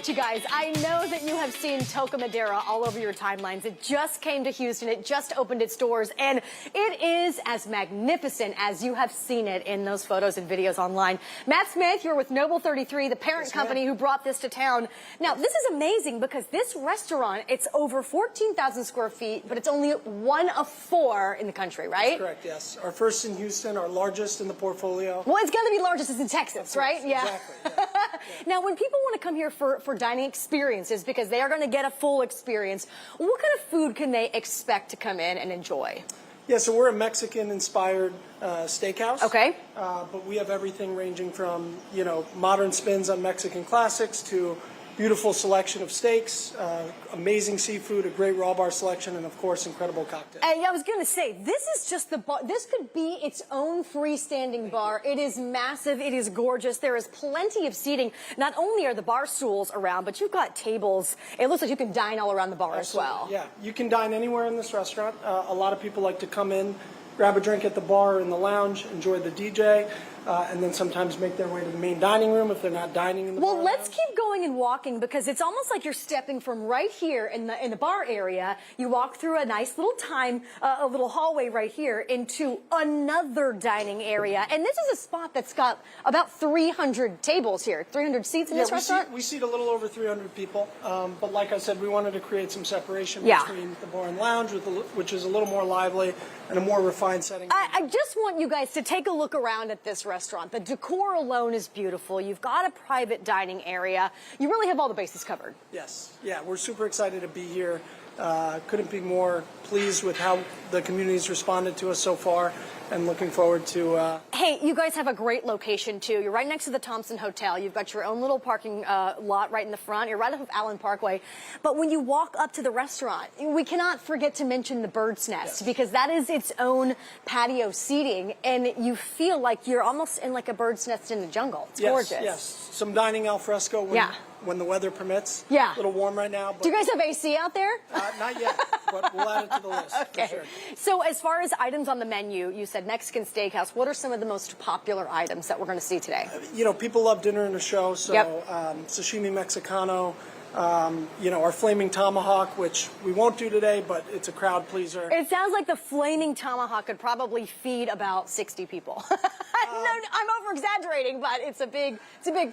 right, you guys, I know that you have seen Toca Madera all over your timelines. It just came to Houston. It just opened its doors, and it is as magnificent as you have seen it in those photos and videos online. Matt Smith, you're with Noble 33, the parent company who brought this to town. Now, this is amazing because this restaurant, it's over 14,000 square feet, but it's only one of four in the country, right? That's correct, yes. Our first in Houston, our largest in the portfolio. Well, it's going to be largest in Texas, right? Yeah. Exactly. Yeah. Now, when people want to come here for dining experiences, because they are going to get a full experience, what kind of food can they expect to come in and enjoy? Yeah, so we're a Mexican-inspired steakhouse. Okay. But we have everything ranging from, modern spins on Mexican classics to beautiful selection of steaks, amazing seafood, a great raw bar selection, and of course, incredible cocktails. I was going to say, this is just the bar. This could be its own freestanding bar. It is massive. It is gorgeous. There is plenty of seating. Not only are the bar stools around, but you've got tables. It looks like you can dine all around the bar as well. Yeah, you can dine anywhere in this restaurant. A lot of people like to come in, grab a drink at the bar or in the lounge, enjoy the DJ, and then sometimes make their way to the main dining room if they're not dining in the bar. Well, let's keep going and walking because it's almost like you're stepping from right here in the bar area. You walk through a nice little a little hallway right here into another dining area. And this is a spot that's got about 300 tables here, 300 seats in this restaurant? We seat a little over 300 people. But like I said, we wanted to create some separation between the bar and lounge, which is a little more lively and a more refined setting. I just want you guys to take a look around at this restaurant. The decor alone is beautiful. You've got a private dining area. You really have all the bases covered. Yes. Yeah, we're super excited to be here. Couldn't be more pleased with how the community's responded to us so far, and looking forward to... Hey, you guys have a great location, too. You're right next to the Thompson Hotel. You've got your own little parking lot right in the front. You're right off of Allen Parkway. But when you walk up to the restaurant, we cannot forget to mention the Bird's Nest, because that is its own patio seating, and you feel like you're almost in like a bird's nest in the jungle. It's gorgeous. Yes, some dining al fresco when the weather permits. Yeah. A little warm right now. But do you guys have AC out there? Not yet, but we'll add it to the list. Okay. For sure. So as far as items on the menu, you said Mexican steakhouse. What are some of the most popular items that we're going to see today? People love dinner and a show, so sashimi Mexicano. Our flaming tomahawk, which we won't do today, but it's a crowd pleaser. It sounds like the flaming tomahawk could probably feed about 60 people. No, I'm over-exaggerating, but it's a big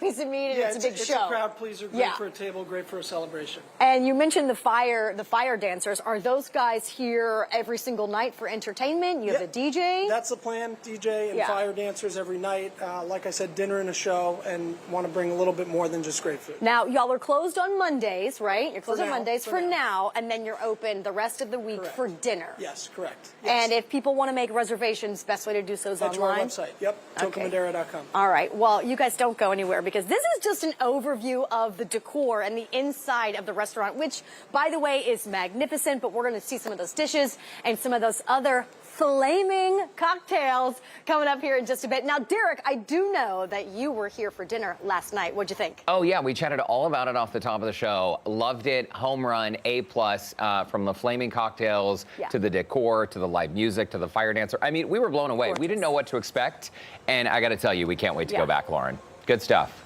piece of meat, and it's a big show. It's a crowd pleaser, great for a table, great for a celebration. And you mentioned the fire dancers. Are those guys here every single night for entertainment? You have a DJ? That's the plan, DJ and fire dancers every night. Like I said, dinner and a show, and want to bring a little bit more than just great food. Now, y'all are closed on Mondays, right? You're closed on Mondays for now, and then you're open the rest of the week for dinner. Yes, correct. Yes. And if people want to make reservations, best way to do so is online? That's our website. Yep, tocamadera.com. All right. Well, you guys don't go anywhere because this is just an overview of the decor and the inside of the restaurant, which, by the way, is magnificent, but we're going to see some of those dishes and some of those other flaming cocktails coming up here in just a bit. Now, Derek, I do know that you were here for dinner last night. What'd you think? Oh, yeah. We chatted all about it off the top of the show. Loved it. Home run, A+, from the flaming cocktails to the decor, to the live music, to the fire dancer. I mean, we were blown away. We didn't know what to expect. And I got to tell you, we can't wait to go back, Lauren. Good stuff.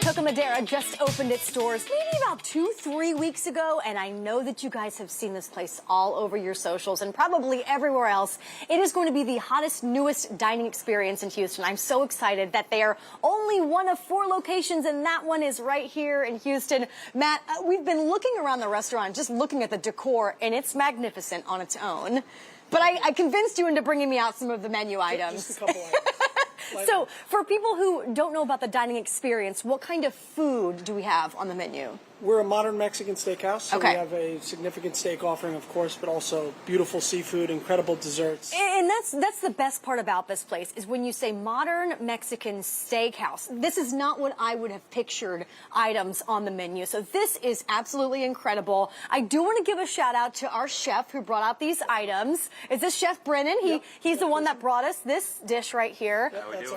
Toca Madera just opened its doors maybe about 2-3 weeks ago, and I know that you guys have seen this place all over your socials and probably everywhere else. It is going to be the hottest, newest dining experience in Houston. I'm so excited that they are only one of 4 locations, and that one is right here in Houston. Matt, we've been looking around the restaurant, just looking at the decor, and it's magnificent on its own. But I convinced you into bringing me out some of the menu items. Just a couple items. So, for people who don't know about the dining experience, what kind of food do we have on the menu? We're a modern Mexican steakhouse, so we have a significant steak offering, of course, but also beautiful seafood, incredible desserts. And that's the best part about this place, is when you say modern Mexican steakhouse. This is not what I would have pictured items on the menu. So this is absolutely incredible. I do want to give a shout out to our chef who brought out these items. Is this Chef Brennan? He's the one that brought us this dish right here.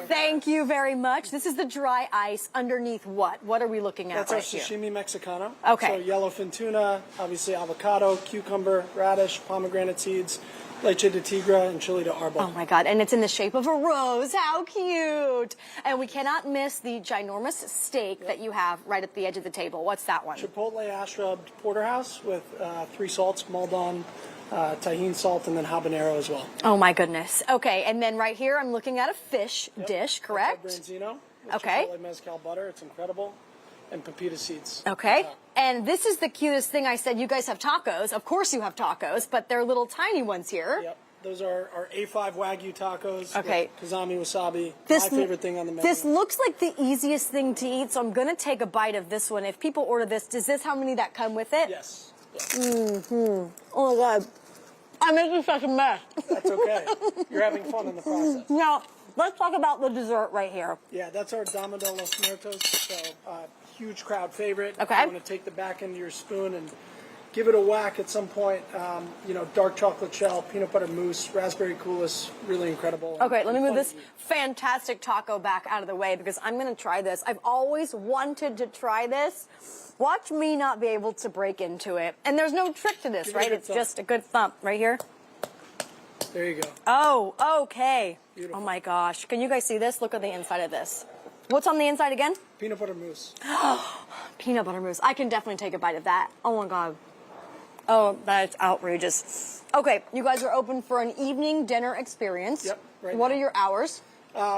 Thank you very much. This is the dry ice underneath what? What are we looking at right here? That's our sashimi Mexicano. Okay. So yellowfin tuna, obviously avocado, cucumber, radish, pomegranate seeds. leche de tigre, and chili de árbol. Oh my God, and it's in the shape of a rose. How cute. And we cannot miss the ginormous steak that you have right at the edge of the table. What's that one? Chipotle ash rubbed porterhouse with 3 salts, Maldon, tahini salt, and then habanero as well. Oh my goodness. Okay, and then right here I'm looking at a fish dish, correct? Branzino with Okay. Chipotle mezcal butter. It's incredible. And pepita seeds. Okay. And this is the cutest thing. I said you guys have tacos. Of course you have tacos, but they're little tiny ones here. Yep. Those are our A5 Wagyu tacos. Okay. With Kazami wasabi. My favorite thing on the menu. This looks like the easiest thing to eat, so I'm going to take a bite of this one. If people order this, is this how many that come with it? Yes. Oh my God. I'm making such a mess. That's okay. You're having fun in the process. Now, let's talk about the dessert right here. Yeah, that's our Dama de los Muertos. So, huge crowd favorite. Okay. You want to take the back end of your spoon and give it a whack at some point. Dark chocolate shell, peanut butter mousse, raspberry coulis, really incredible. Okay, let me move this fantastic taco back out of the way because I'm going to try this. I've always wanted to try this. Watch me not be able to break into it. And there's no trick to this, right? It's just a good thump right here. There you go. Oh, okay. Beautiful. Oh my gosh. Can you guys see this? Look at the inside of this. What's on the inside again? Peanut butter mousse. Peanut butter mousse. I can definitely take a bite of that. Oh my God. Oh, that's outrageous. Okay, you guys are open for an evening dinner experience. Yep, right What now. are your hours?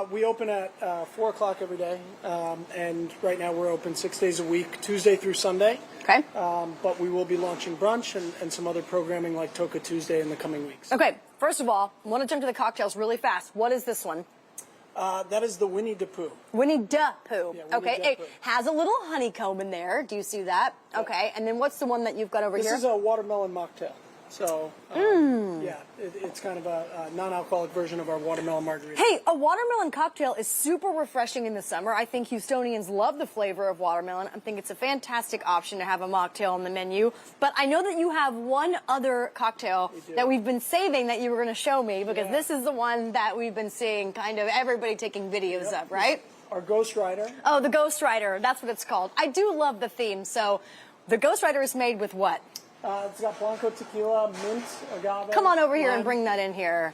We open at 4 o'clock every day, and right now we're open 6 days a week, Tuesday through Sunday. Okay. But we will be launching brunch and some other programming like Toca Tuesday in the coming weeks. Okay, first of all, I want to jump to the cocktails really fast. What is this one? That is the Winnie the Pooh. Winnie the Pooh. Yeah, Winnie okay, the it Pooh. has a little honeycomb in there. Do you see that? Yeah. Okay, and then what's the one that you've got over This here? is a watermelon mocktail. So, yeah, it's kind of a non-alcoholic version of our watermelon margarita. Hey, a watermelon cocktail is super refreshing in the summer. I think Houstonians love the flavor of watermelon. I think it's a fantastic option to have a mocktail on the menu. But I know that you have one other cocktail that we've been saving that you were going to show me because this is the one that we've been seeing kind of everybody taking videos of, right? Our Ghost Rider. Oh, the Ghost Rider. That's what it's called. I do love the theme. So the Ghost Rider is made with what? It's got Blanco tequila, mint, agave. Come on over here and lime, bring that in here.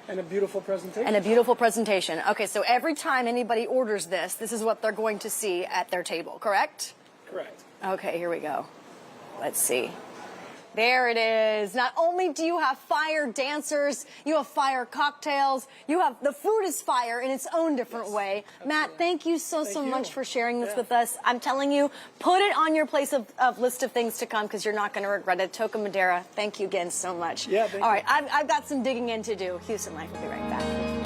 And a beautiful presentation. And a beautiful presentation. Okay, so every time anybody orders this, this is what they're going to see at their table, correct? Correct. Okay, here we go. Let's see. There it is. Not only do you have fire dancers, you have fire cocktails, you have, the food is fire in its own different way. Matt, thank you so much for sharing this with us. I'm telling you, put it on your place of list of things to come because you're not going to regret it. Toca Madera, thank you again so much. Yeah, thank All you. right, I've got some digging in to do. Houston Life will be right back.